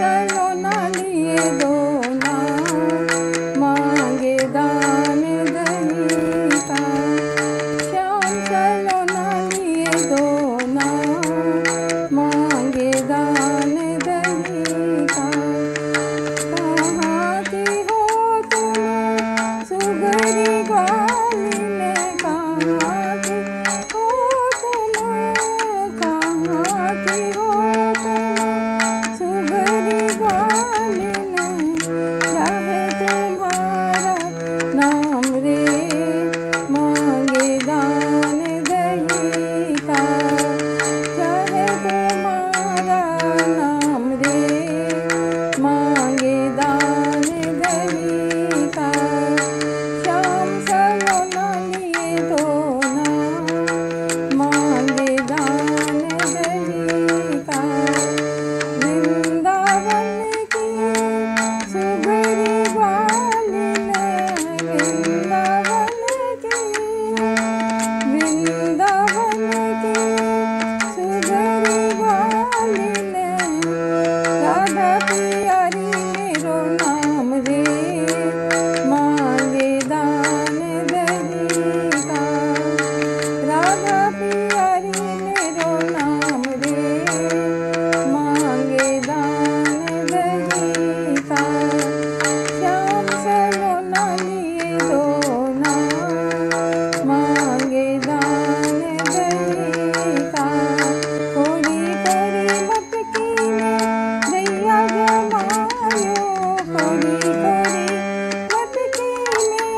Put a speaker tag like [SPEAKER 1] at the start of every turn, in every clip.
[SPEAKER 1] सलोना लिए दो ना, मांगे दान दही का। श्याम सलोना लिए दो ना, मांगे दान दही का। कहाँ की हो तुम सुगरी ग्वालिन, कहाँ की हो तुम, कहाँ की हो तुम सुगरी ग्वालिन। चाहे तुम्हारा नाम रे, मांगे दान दही का। चाहे तुम्हारा नाम रे, मांगे दान दही का। श्याम सलोना लिए दो ना, मांगे दान दही का। वृंदावन की सुगरी ग्वालिन, वृंदावन की, वृंदावन की सुगरी ग्वालिन। राधा प्यारी मेरो नाम रे, मांगे दान दही का। राधा प्यारी मेरो नाम रे, मांगे दान दही का। श्याम सलोना लिए दो ना, मांगे दान दही का। कोरी कोरी मटकी में दैया जमायो, कोरी कोरी मटकी में,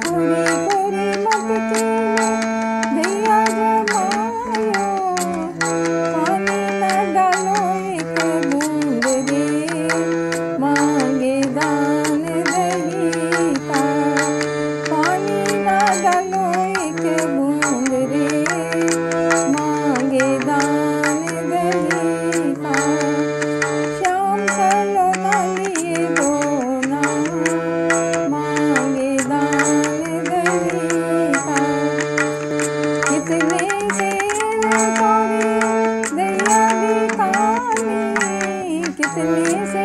[SPEAKER 1] कोरी कोरी मटकी में दैया जमायो। पानी न डालो एक बूंद रे, मांगे दान दही का। पानी न डालो एक बूंद रे, मांगे दान दही का। श्याम सलोना लिए दो ना, मांगे दान दही का। कितने सेवकारी दैया भिखारी, कितने से